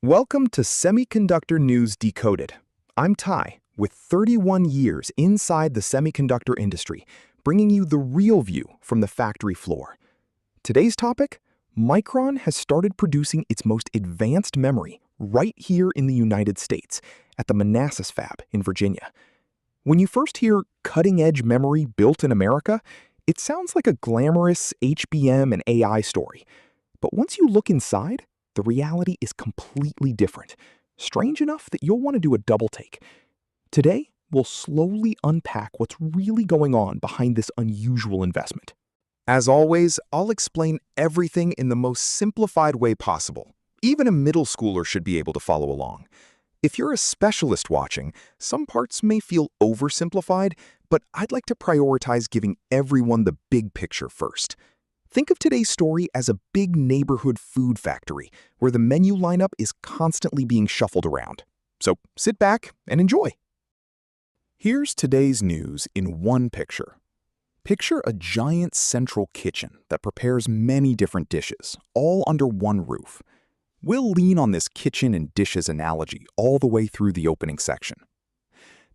Welcome to Semiconductor News Decoded. I'm Ty, with 31 years inside the semiconductor industry, bringing you the real view from the factory floor. Today's topic: Micron has started producing its most advanced memory right here in the United States, at the Manassas fab in Virginia. When you first hear cutting-edge memory built in America, it sounds like a glamorous HBM and AI story. But once you look inside, the reality is completely different, strange enough that you'll want to do a double take. Today, we'll slowly unpack what's really going on behind this unusual investment. As always, I'll explain everything in the most simplified way possible. Even a middle schooler should be able to follow along. If you're a specialist watching, some parts may feel oversimplified, but I'd like to prioritize giving everyone the big picture first. Think of today's story as a big neighborhood food factory where the menu lineup is constantly being shuffled around. So sit back and enjoy. Here's today's news in one picture. Picture a giant central kitchen that prepares many different dishes, all under one roof. We'll lean on this kitchen and dishes analogy all the way through the opening section.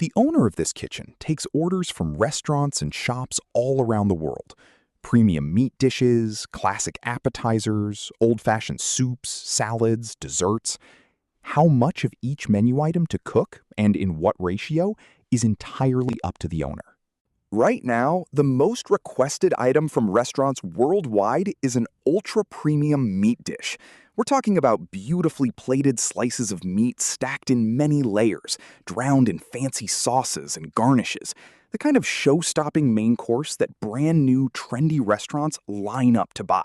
The owner of this kitchen takes orders from restaurants and shops all around the world. Premium meat dishes, classic appetizers, old-fashioned soups, salads, desserts. How much of each menu item to cook and in what ratio is entirely up to the owner. Right now, the most requested item from restaurants worldwide is an ultra-premium meat dish. We're talking about beautifully plated slices of meat stacked in many layers, drowned in fancy sauces and garnishes. The kind of show-stopping main course that brand new, trendy restaurants line up to buy.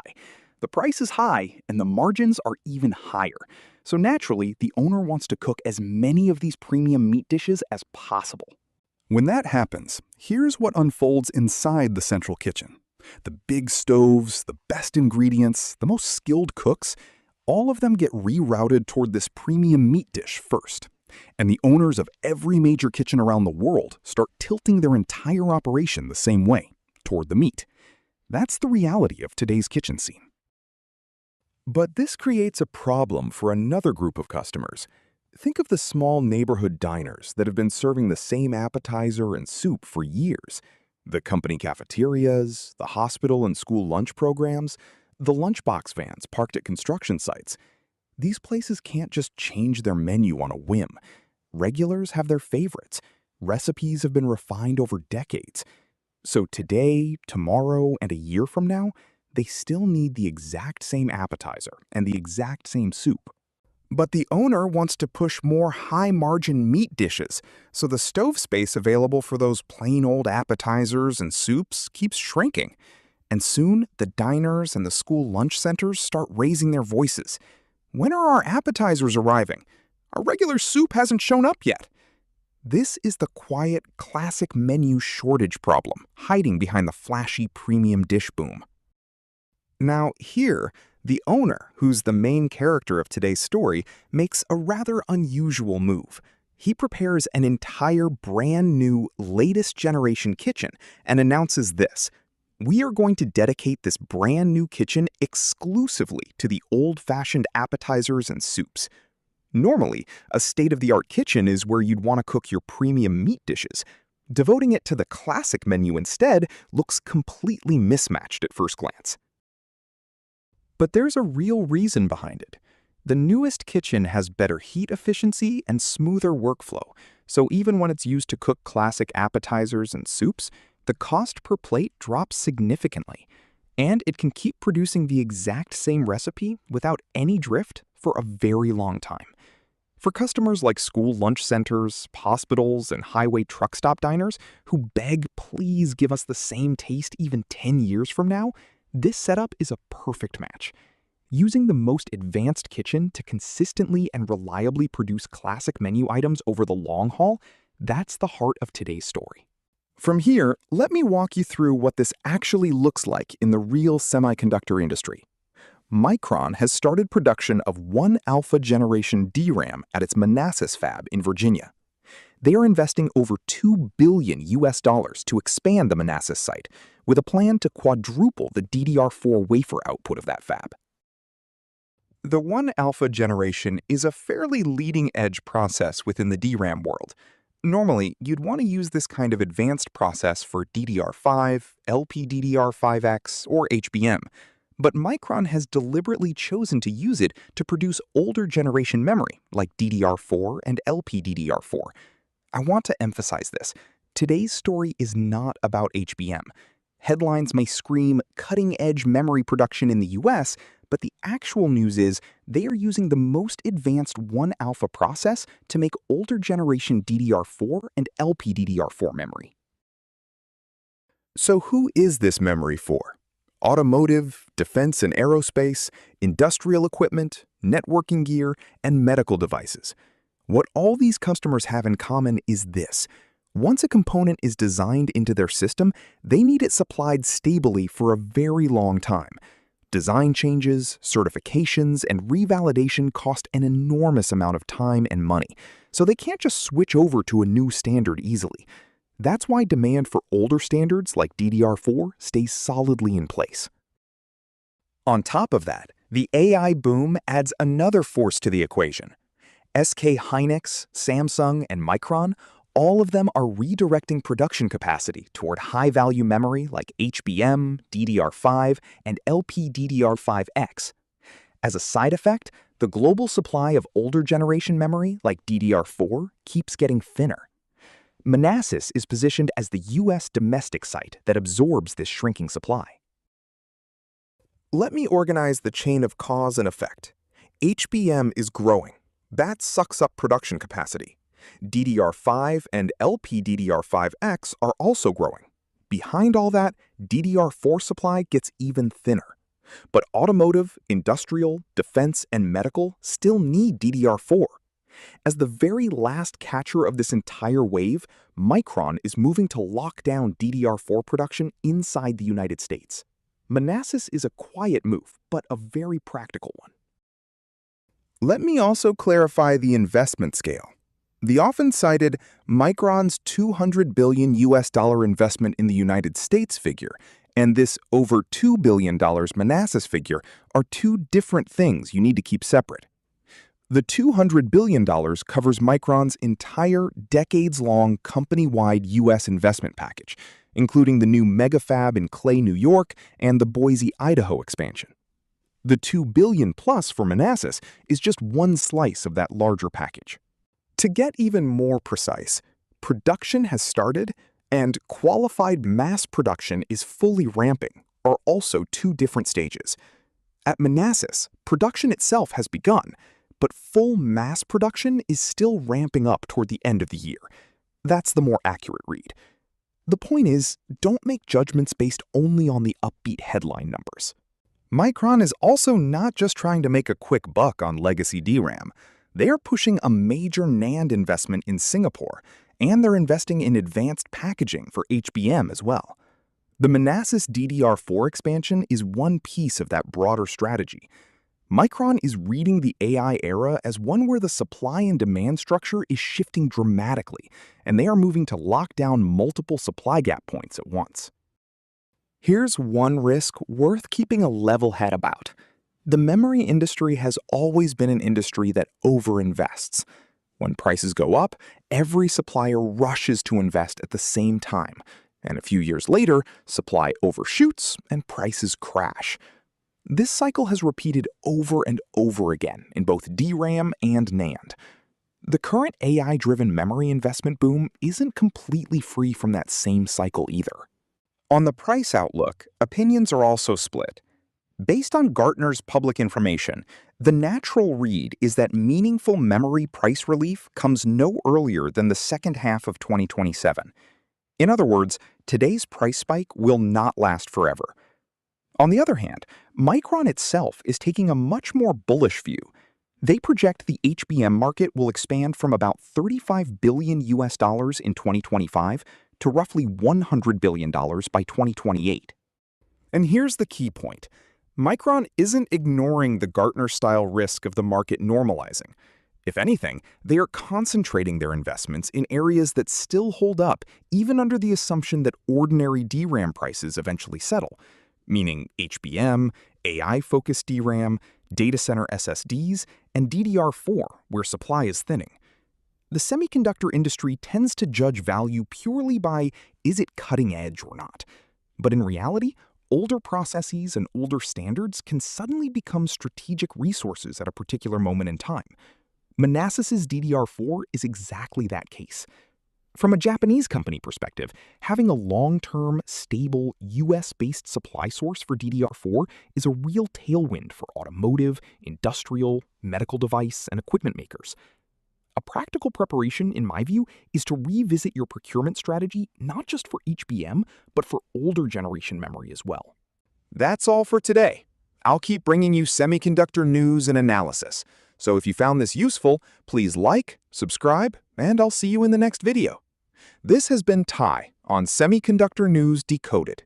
The price is high, and the margins are even higher. So naturally, the owner wants to cook as many of these premium meat dishes as possible. When that happens, here's what unfolds inside the central kitchen. The big stoves, the best ingredients, the most skilled cooks, all of them get rerouted toward this premium meat dish first. And the owners of every major kitchen around the world start tilting their entire operation the same way, toward the meat. That's the reality of today's kitchen scene. But this creates a problem for another group of customers. Think of the small neighborhood diners that have been serving the same appetizer and soup for years. The company cafeterias, the hospital and school lunch programs, the lunchbox vans parked at construction sites. These places can't just change their menu on a whim. Regulars have their favorites. Recipes have been refined over decades. So today, tomorrow, and a year from now, they still need the exact same appetizer and the exact same soup. But the owner wants to push more high-margin meat dishes, so the stove space available for those plain old appetizers and soups keeps shrinking. And soon, the diners and the school lunch centers start raising their voices. When are our appetizers arriving? Our regular soup hasn't shown up yet. This is the quiet, classic menu shortage problem, hiding behind the flashy premium dish boom. Now here, the owner, who's the main character of today's story, makes a rather unusual move. He prepares an entire brand new, latest generation kitchen and announces this: we are going to dedicate this brand new kitchen exclusively to the old-fashioned appetizers and soups. Normally, a state-of-the-art kitchen is where you'd want to cook your premium meat dishes. Devoting it to the classic menu instead looks completely mismatched at first glance. But there's a real reason behind it. The newest kitchen has better heat efficiency and smoother workflow, so even when it's used to cook classic appetizers and soups, the cost per plate drops significantly, and it can keep producing the exact same recipe without any drift for a very long time. For customers like school lunch centers, hospitals, and highway truck stop diners who beg, please give us the same taste even 10 years from now, this setup is a perfect match. Using the most advanced kitchen to consistently and reliably produce classic menu items over the long haul, that's the heart of today's story. From here, let me walk you through what this actually looks like in the real semiconductor industry. Micron has started production of 1 alpha generation DRAM at its Manassas fab in Virginia. They are investing over $2 billion to expand the Manassas site, with a plan to quadruple the DDR4 wafer output of that fab. The 1-alpha generation is a fairly leading-edge process within the DRAM world. Normally, you'd want to use this kind of advanced process for DDR5, LPDDR5X, or HBM, but Micron has deliberately chosen to use it to produce older generation memory like DDR4 and LPDDR4. I want to emphasize this. Today's story is not about HBM. Headlines may scream cutting-edge memory production in the US, but the actual news is they are using the most advanced 1-alpha process to make older generation DDR4 and LPDDR4 memory. So who is this memory for? Automotive, defense and aerospace, industrial equipment, networking gear, and medical devices. What all these customers have in common is this. Once a component is designed into their system, they need it supplied stably for a very long time. Design changes, certifications, and revalidation cost an enormous amount of time and money, so they can't just switch over to a new standard easily. That's why demand for older standards like DDR4 stays solidly in place. On top of that, the AI boom adds another force to the equation. SK Hynix, Samsung, and Micron, all of them are redirecting production capacity toward high-value memory like HBM, DDR5, and LPDDR5X. As a side effect, the global supply of older generation memory like DDR4 keeps getting thinner. Manassas is positioned as the US domestic site that absorbs this shrinking supply. Let me organize the chain of cause and effect. HBM is growing. That sucks up production capacity. DDR5 and LPDDR5X are also growing. Behind all that, DDR4 supply gets even thinner. But automotive, industrial, defense, and medical still need DDR4. As the very last catcher of this entire wave, Micron is moving to lock down DDR4 production inside the United States. Manassas is a quiet move, but a very practical one. Let me also clarify the investment scale. The often cited Micron's $200 billion investment in the United States figure and this over $2 billion Manassas figure are two different things you need to keep separate. The $200 billion covers Micron's entire decades-long company-wide U.S. investment package, including the new megafab in Clay, New York, and the Boise, Idaho expansion. The $2 billion plus for Manassas is just one slice of that larger package. To get even more precise, production has started and qualified mass production is fully ramping, are also two different stages. At Manassas, production itself has begun, but full mass production is still ramping up toward the end of the year. That's the more accurate read. The point is, don't make judgments based only on the upbeat headline numbers. Micron is also not just trying to make a quick buck on legacy DRAM. They are pushing a major NAND investment in Singapore, and they're investing in advanced packaging for HBM as well. The Manassas DDR4 expansion is one piece of that broader strategy. Micron is reading the AI era as one where the supply and demand structure is shifting dramatically, and they are moving to lock down multiple supply gap points at once. Here's one risk worth keeping a level head about. The memory industry has always been an industry that overinvests. When prices go up, every supplier rushes to invest at the same time, and a few years later, supply overshoots and prices crash. This cycle has repeated over and over again in both DRAM and NAND. The current AI-driven memory investment boom isn't completely free from that same cycle either. On the price outlook, opinions are also split. Based on Gartner's public information, the natural read is that meaningful memory price relief comes no earlier than the second half of 2027. In other words, today's price spike will not last forever. On the other hand, Micron itself is taking a much more bullish view. They project the HBM market will expand from about $35 billion in 2025 to roughly $100 billion by 2028. And here's the key point. Micron isn't ignoring the Gartner-style risk of the market normalizing. If anything, they are concentrating their investments in areas that still hold up even under the assumption that ordinary DRAM prices eventually settle, meaning HBM, AI-focused DRAM, data center SSDs, and DDR4, where supply is thinning. The semiconductor industry tends to judge value purely by is it cutting edge or not. But in reality, older processes and older standards can suddenly become strategic resources at a particular moment in time. Manassas' DDR4 is exactly that case. From a Japanese company perspective, having a long-term, stable, US-based supply source for DDR4 is a real tailwind for automotive, industrial, medical device, and equipment makers. A practical preparation, in my view, is to revisit your procurement strategy not just for HBM, but for older generation memory as well. That's all for today. I'll keep bringing you semiconductor news and analysis. So if you found this useful, please like, subscribe, and I'll see you in the next video. This has been Ty on Semiconductor News Decoded.